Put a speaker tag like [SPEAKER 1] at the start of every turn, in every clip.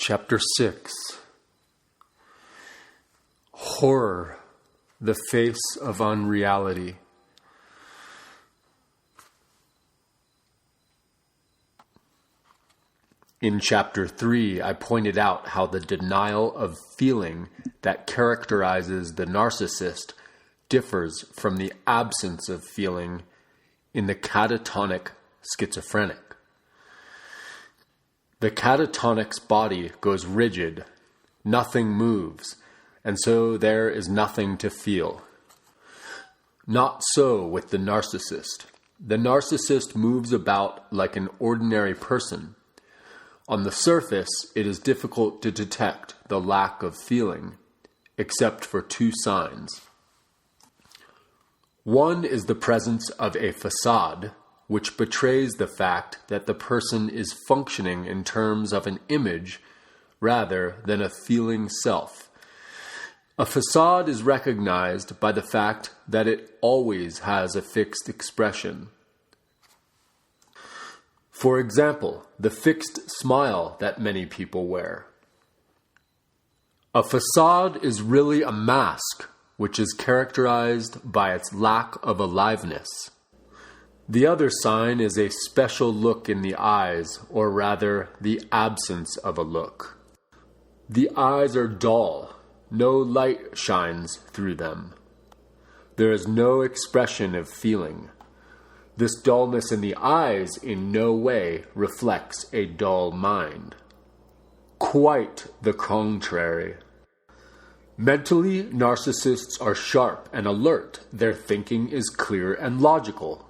[SPEAKER 1] Chapter 6. Horror, the face of unreality. In Chapter 3, I pointed out how the denial of feeling that characterizes the narcissist differs from the absence of feeling in the catatonic schizophrenic. The catatonic's body goes rigid, nothing moves, and so there is nothing to feel. Not so with the narcissist. The narcissist moves about like an ordinary person. On the surface, it is difficult to detect the lack of feeling, except for two signs. One is the presence of a facade, which betrays the fact that the person is functioning in terms of an image rather than a feeling self. A facade is recognized by the fact that it always has a fixed expression. For example, the fixed smile that many people wear. A facade is really a mask, which is characterized by its lack of aliveness. The other sign is a special look in the eyes, or rather, the absence of a look. The eyes are dull. No light shines through them. There is no expression of feeling. This dullness in the eyes in no way reflects a dull mind. Quite the contrary. Mentally, narcissists are sharp and alert. Their thinking is clear and logical.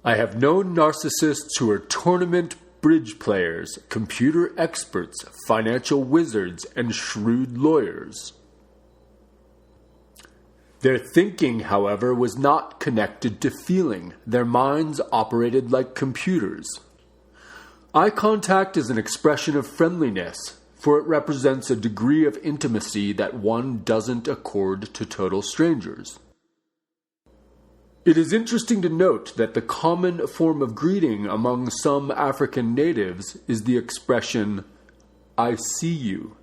[SPEAKER 1] I have known narcissists who are tournament bridge players, computer experts, financial wizards, and shrewd lawyers. Their thinking, however, was not connected to feeling. Their minds operated like computers. Eye contact is an expression of friendliness, for it represents a degree of intimacy that one doesn't accord to total strangers. It is interesting to note that the common form of greeting among some African natives is the expression, "I see you."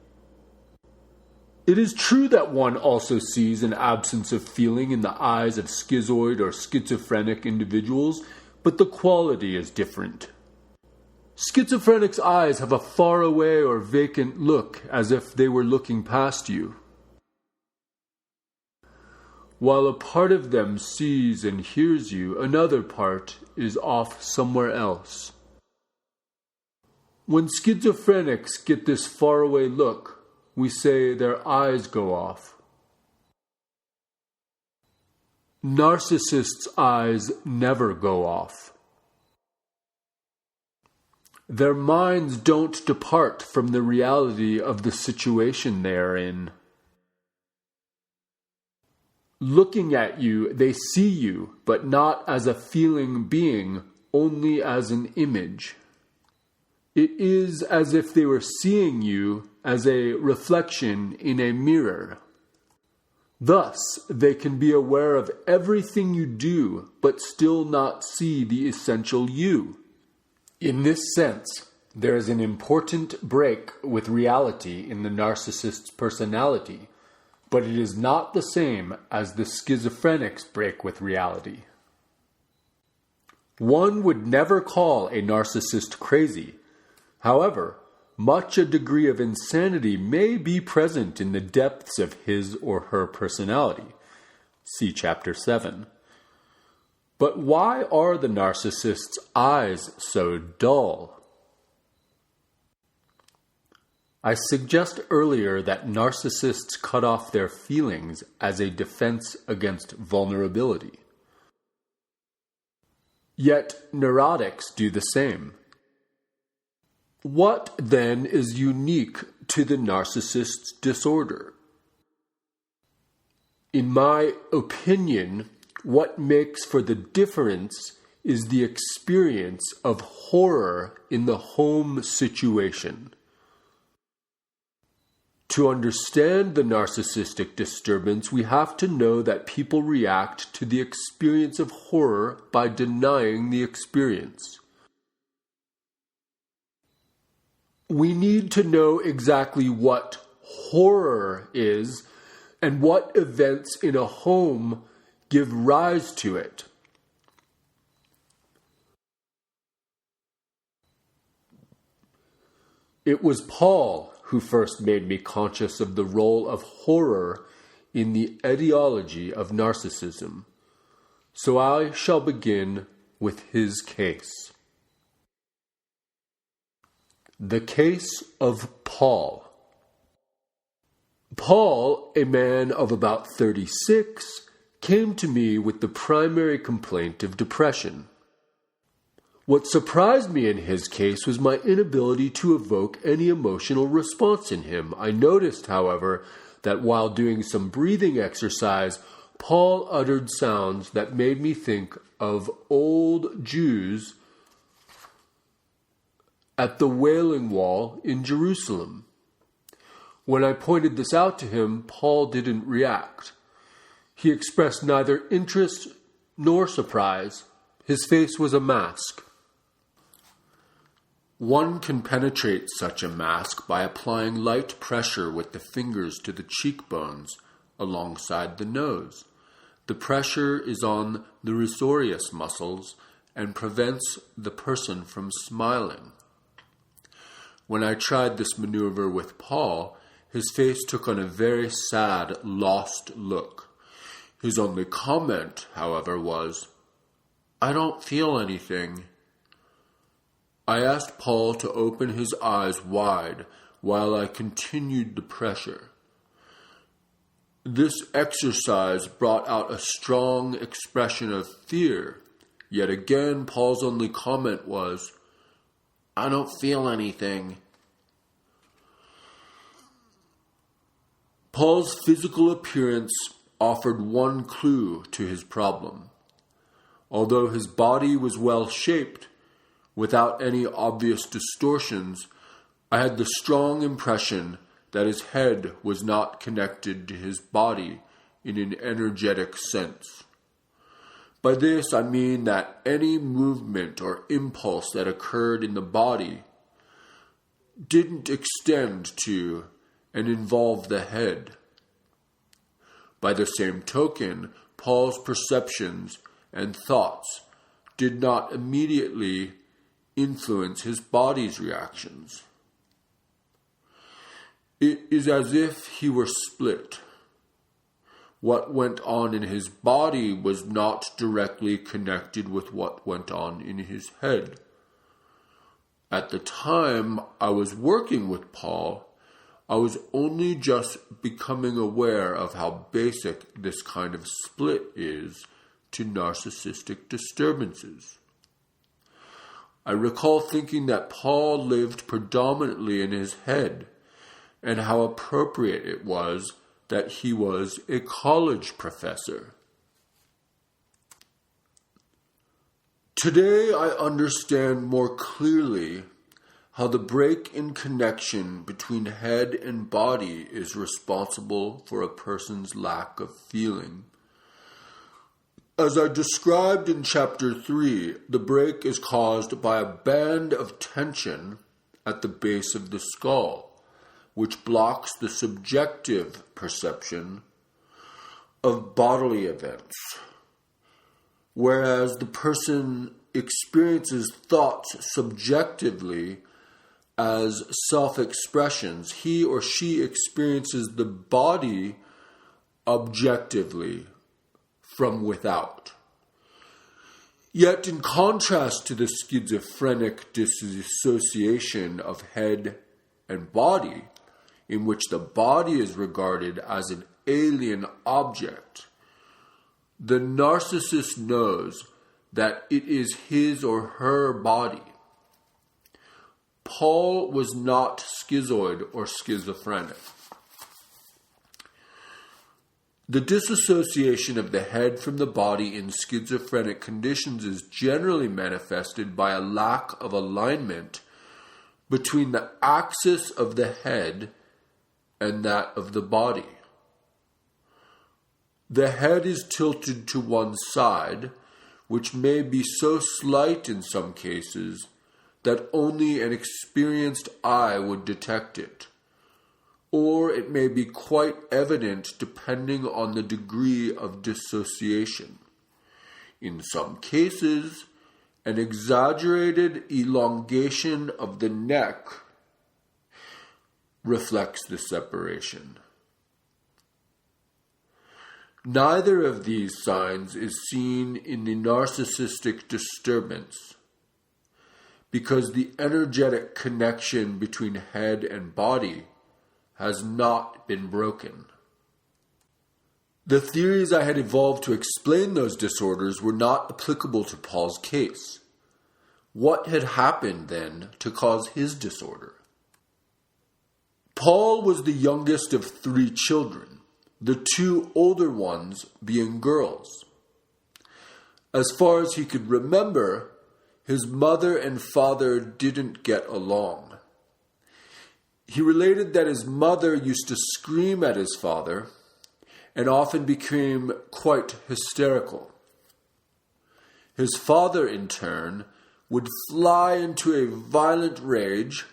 [SPEAKER 1] It is true that one also sees an absence of feeling in the eyes of schizoid or schizophrenic individuals, but the quality is different. Schizophrenics' eyes have a faraway or vacant look, as if they were looking past you, while a part of them sees and hears you, another part is off somewhere else. When schizophrenics get this faraway look, we say their eyes go off. Narcissists' eyes never go off. Their minds don't depart from the reality of the situation they are in. Looking at you, they see you, but not as a feeling being, only as an image. It is as if they were seeing you as a reflection in a mirror. Thus, they can be aware of everything you do, but still not see the essential you. In this sense, there is an important break with reality in the narcissist's personality, but it is not the same as the schizophrenic's break with reality. One would never call a narcissist crazy. However, much a degree of insanity may be present in the depths of his or her personality. See Chapter 7. But why are the narcissist's eyes so dull? I suggest earlier that narcissists cut off their feelings as a defense against vulnerability. Yet neurotics do the same. What, then, is unique to the narcissist's disorder? In my opinion, what makes for the difference is the experience of horror in the home situation. To understand the narcissistic disturbance, we have to know that people react to the experience of horror by denying the experience. We need to know exactly what horror is and what events in a home give rise to it. It was Paul who first made me conscious of the role of horror in the etiology of narcissism. So I shall begin with his case. The case of Paul. Paul, a man of about 36, came to me with the primary complaint of depression. What surprised me in his case was my inability to evoke any emotional response in him. I noticed, however, that while doing some breathing exercise, Paul uttered sounds that made me think of old Jews at the Wailing Wall in Jerusalem. When I pointed this out to him, Paul didn't react. He expressed neither interest nor surprise. His face was a mask. One can penetrate such a mask by applying light pressure with the fingers to the cheekbones alongside the nose. The pressure is on the risorius muscles and prevents the person from smiling. When I tried this maneuver with Paul, his face took on a very sad, lost look. His only comment, however, was, "I don't feel anything." I asked Paul to open his eyes wide while I continued the pressure. This exercise brought out a strong expression of fear. Yet again, Paul's only comment was, "I don't feel anything." Paul's physical appearance offered one clue to his problem. Although his body was well shaped, without any obvious distortions, I had the strong impression that his head was not connected to his body in an energetic sense. By this I mean that any movement or impulse that occurred in the body didn't extend to and involve the head. By the same token, Paul's perceptions and thoughts did not immediately influence his body's reactions. It is as if he were split. What went on in his body was not directly connected with what went on in his head. At the time I was working with Paul, I was only just becoming aware of how basic this kind of split is to narcissistic disturbances. I recall thinking that Paul lived predominantly in his head, and how appropriate it was that he was a college professor. Today I understand more clearly how the break in connection between head and body is responsible for a person's lack of feeling. As I described in Chapter 3, the break is caused by a band of tension at the base of the skull, which blocks the subjective perception of bodily events, whereas the person experiences thoughts subjectively as self-expressions. He or she experiences the body objectively from without. Yet, in contrast to the schizophrenic dissociation of head and body, in which the body is regarded as an alien object, the narcissist knows that it is his or her body. Paul was not schizoid or schizophrenic. The disassociation of the head from the body in schizophrenic conditions is generally manifested by a lack of alignment between the axis of the head and that of the body. The head is tilted to one side, which may be so slight in some cases that only an experienced eye would detect it, or it may be quite evident depending on the degree of dissociation. In some cases, an exaggerated elongation of the neck reflects the separation. Neither of these signs is seen in the narcissistic disturbance, because the energetic connection between head and body has not been broken. The theories I had evolved to explain those disorders were not applicable to Paul's case. What had happened then to cause his disorder? Paul was the youngest of 3 children, the 2 older ones being girls. As far as he could remember, his mother and father didn't get along. He related that his mother used to scream at his father and often became quite hysterical. His father, in turn, would fly into a violent rage,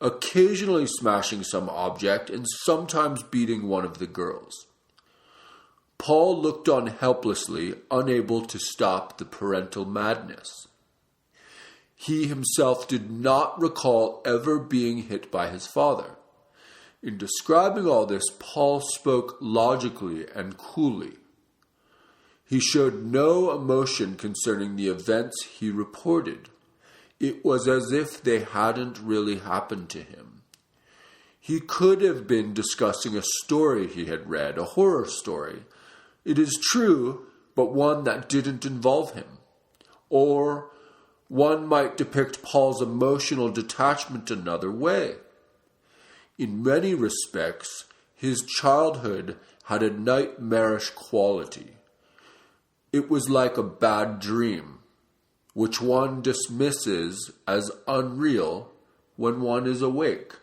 [SPEAKER 1] occasionally smashing some object and sometimes beating one of the girls. Paul looked on helplessly, unable to stop the parental madness. He himself did not recall ever being hit by his father. In describing all this, Paul spoke logically and coolly. He showed no emotion concerning the events he reported. It was as if they hadn't really happened to him. He could have been discussing a story he had read, a horror story. It is true, but one that didn't involve him. Or one might depict Paul's emotional detachment another way. In many respects, his childhood had a nightmarish quality. It was like a bad dream, which one dismisses as unreal when one is awake.